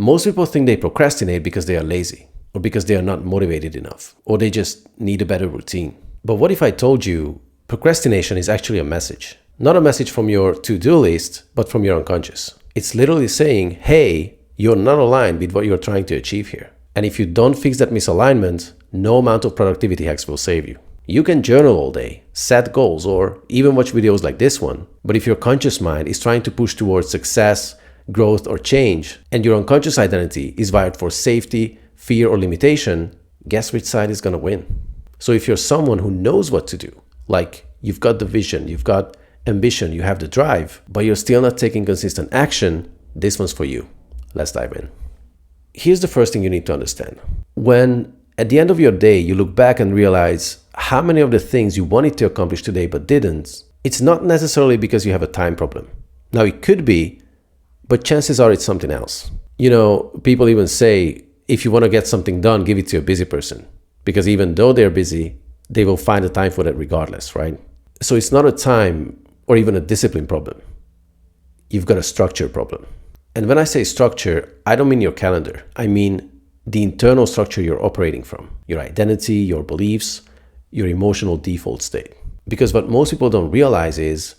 Most people think they procrastinate because they are lazy, or because they are not motivated enough, or they just need a better routine. But what if I told you procrastination is actually a message? Not a message from your to-do list, but from your unconscious. It's literally saying, hey, you're not aligned with what you're trying to achieve here. And if you don't fix that misalignment, no amount of productivity hacks will save you. You can journal all day, set goals, or even watch videos like this one. But if your conscious mind is trying to push towards success, growth, or change, and your unconscious identity is wired for safety, fear, or limitation, guess which side is gonna win? So if you're someone who knows what to do, like you've got the vision, you've got ambition, you have the drive, but you're still not taking consistent action, this one's for you. Let's dive in. Here's the first thing you need to understand. When at the end of your day, you look back and realize how many of the things you wanted to accomplish today but didn't, it's not necessarily because you have a time problem. Now, it could be, but chances are it's something else. You know, people even say, if you want to get something done, give it to a busy person. Because even though they're busy, they will find the time for that regardless, right? So it's not a time or even a discipline problem. You've got a structure problem. And when I say structure, I don't mean your calendar. I mean the internal structure you're operating from. Your identity, your beliefs, your emotional default state. Because what most people don't realize is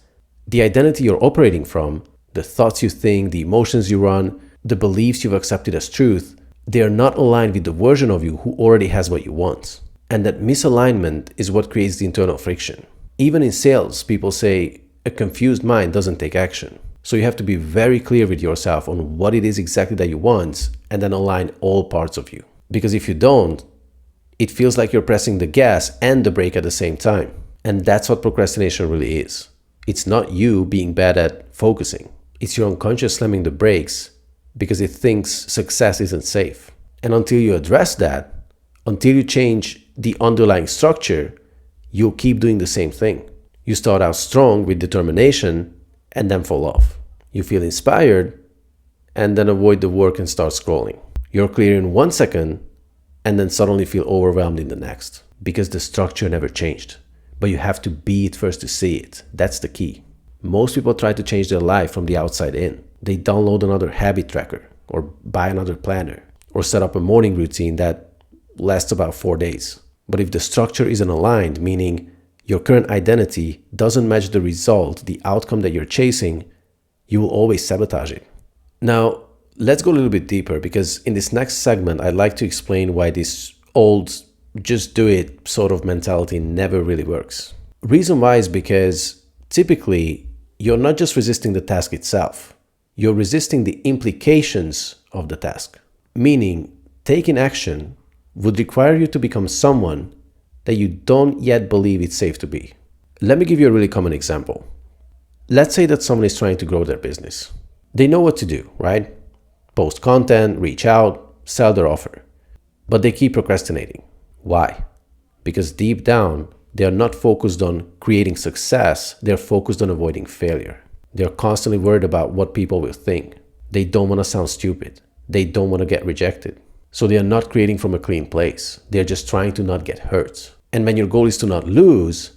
the identity you're operating from, the thoughts you think, the emotions you run, the beliefs you've accepted as truth, they are not aligned with the version of you who already has what you want. And that misalignment is what creates the internal friction. Even in sales, people say a confused mind doesn't take action. So you have to be very clear with yourself on what it is exactly that you want and then align all parts of you. Because if you don't, it feels like you're pressing the gas and the brake at the same time. And that's what procrastination really is. It's not you being bad at focusing. It's your unconscious slamming the brakes because it thinks success isn't safe. And until you address that, until you change the underlying structure, you'll keep doing the same thing. You start out strong with determination and then fall off. You feel inspired and then avoid the work and start scrolling. You're clear in 1 second and then suddenly feel overwhelmed in the next because the structure never changed. But you have to be it first to see it. That's the key. Most people try to change their life from the outside in. They download another habit tracker or buy another planner or set up a morning routine that lasts about 4 days. But if the structure isn't aligned, meaning your current identity doesn't match the result, the outcome that you're chasing, you will always sabotage it. Now, let's go a little bit deeper because in this next segment, I'd like to explain why this old just do it sort of mentality never really works. Reason why is because typically you're not just resisting the task itself, you're resisting the implications of the task. Meaning, taking action would require you to become someone that you don't yet believe it's safe to be. Let me give you a really common example. Let's say that someone is trying to grow their business. They know what to do, right? Post content, reach out, sell their offer. But they keep procrastinating. Why? Because deep down, they are not focused on creating success, they're focused on avoiding failure. They're constantly worried about what people will think. They don't want to sound stupid. They don't want to get rejected. So they are not creating from a clean place. They're just trying to not get hurt. And when your goal is to not lose,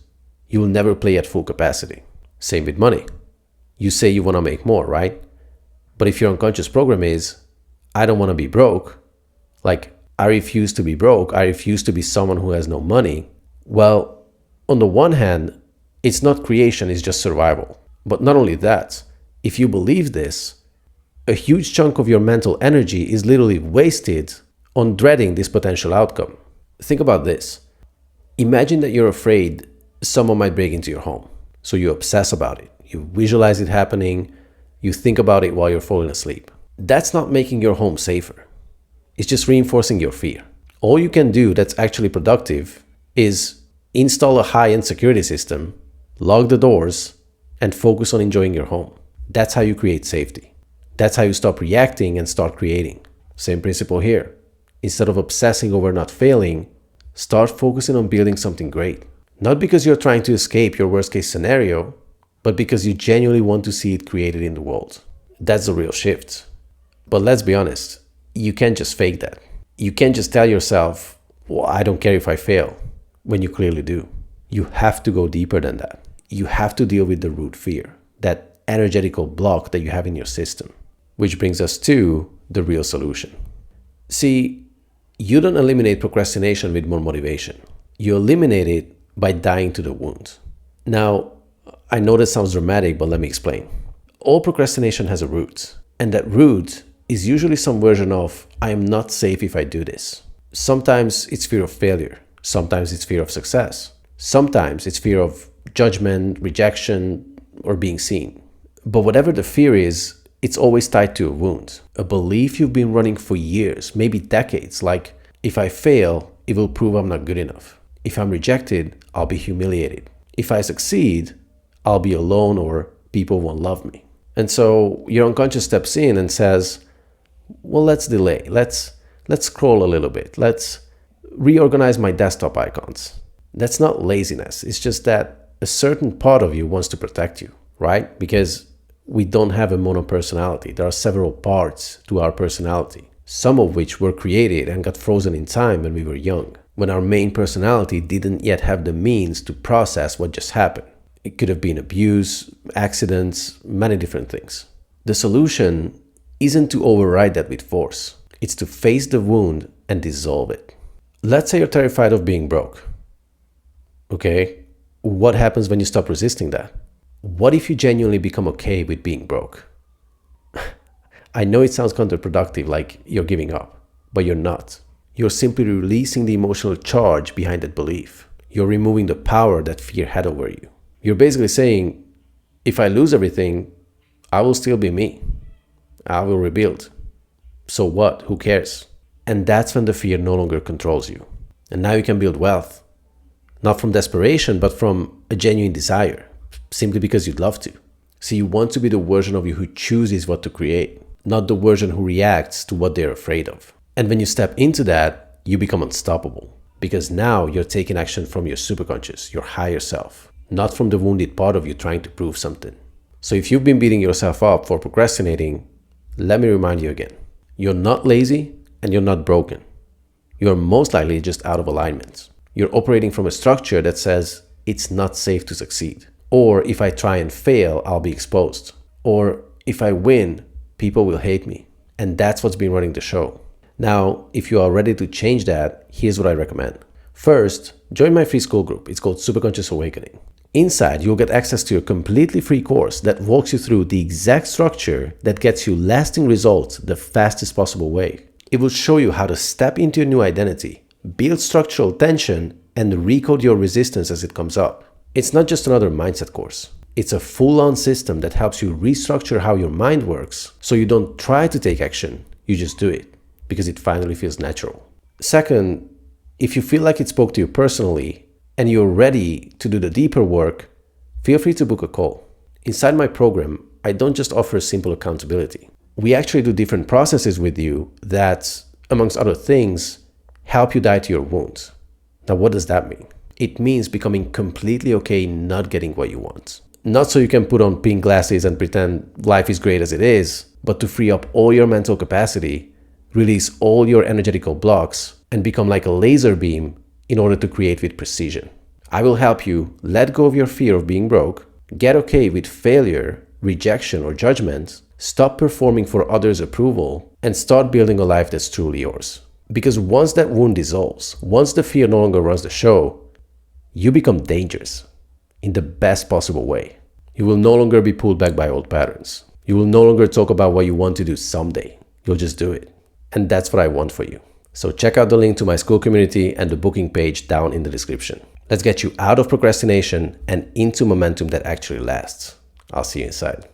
you will never play at full capacity. Same with money. You say you want to make more, right? But if your unconscious program is, I don't want to be broke, like I refuse to be broke, I refuse to be someone who has no money, well, on the one hand, it's not creation, it's just survival. But not only that, if you believe this, a huge chunk of your mental energy is literally wasted on dreading this potential outcome. Think about this. Imagine that you're afraid someone might break into your home. So you obsess about it. You visualize it happening. You think about it while you're falling asleep. That's not making your home safer. It's just reinforcing your fear. All you can do that's actually productive is install a high-end security system, lock the doors, and focus on enjoying your home. That's how you create safety. That's how you stop reacting and start creating. Same principle here. Instead of obsessing over not failing, start focusing on building something great. Not because you're trying to escape your worst-case scenario, but because you genuinely want to see it created in the world. That's the real shift. But let's be honest, you can't just fake that. You can't just tell yourself, well, I don't care if I fail, when you clearly do. You have to go deeper than that. You have to deal with the root fear, that energetical block that you have in your system, which brings us to the real solution. See, you don't eliminate procrastination with more motivation. You eliminate it by dying to the wound. Now, I know that sounds dramatic, but let me explain. All procrastination has a root, and that root is usually some version of, I am not safe if I do this. Sometimes it's fear of failure. Sometimes it's fear of success. Sometimes it's fear of judgment, rejection, or being seen. But whatever the fear is, it's always tied to a wound, a belief you've been running for years, maybe decades, like, if I fail, it will prove I'm not good enough. If I'm rejected, I'll be humiliated. If I succeed, I'll be alone or people won't love me. And so your unconscious steps in and says, well, let's delay. Let's scroll a little bit. Let's reorganize my desktop icons. That's not laziness. It's just that a certain part of you wants to protect you, right? Because we don't have a mono-personality. There are several parts to our personality, some of which were created and got frozen in time when we were young, when our main personality didn't yet have the means to process what just happened. It could have been abuse, accidents, many different things. The solution isn't to override that with force. It's to face the wound and dissolve it. Let's say you're terrified of being broke. Okay, what happens when you stop resisting that? What if you genuinely become okay with being broke? I know it sounds counterproductive, like you're giving up, but you're not. You're simply releasing the emotional charge behind that belief. You're removing the power that fear had over you. You're basically saying, if I lose everything, I will still be me. I will rebuild. So what? Who cares? And that's when the fear no longer controls you. And now you can build wealth. Not from desperation, but from a genuine desire. Simply because you'd love to. So you want to be the version of you who chooses what to create, not the version who reacts to what they're afraid of. And when you step into that, you become unstoppable. Because now you're taking action from your superconscious, your higher self, not from the wounded part of you trying to prove something. So if you've been beating yourself up for procrastinating, let me remind you again. You're not lazy and you're not broken. You're most likely just out of alignment. You're operating from a structure that says it's not safe to succeed. Or if I try and fail, I'll be exposed. Or if I win, people will hate me. And that's what's been running the show. Now, if you are ready to change that, here's what I recommend. First, join my free Skool group. It's called Superconscious Awakening. Inside, you'll get access to a completely free course that walks you through the exact structure that gets you lasting results the fastest possible way. It will show you how to step into your new identity, build structural tension, and recode your resistance as it comes up. It's not just another mindset course. It's a full-on system that helps you restructure how your mind works so you don't try to take action, you just do it because it finally feels natural. Second, if you feel like it spoke to you personally and you're ready to do the deeper work, feel free to book a call. Inside my program, I don't just offer simple accountability. We actually do different processes with you that, amongst other things, help you die to your wounds. Now, what does that mean? It means becoming completely okay not getting what you want. Not so you can put on pink glasses and pretend life is great as it is, but to free up all your mental capacity, release all your energetical blocks, and become like a laser beam in order to create with precision. I will help you let go of your fear of being broke, get okay with failure, rejection, or judgment, stop performing for others' approval, and start building a life that's truly yours. Because once that wound dissolves, once the fear no longer runs the show, you become dangerous in the best possible way. You will no longer be pulled back by old patterns. You will no longer talk about what you want to do someday. You'll just do it. And that's what I want for you. So check out the link to my Skool community and the booking page down in the description. Let's get you out of procrastination and into momentum that actually lasts. I'll see you inside.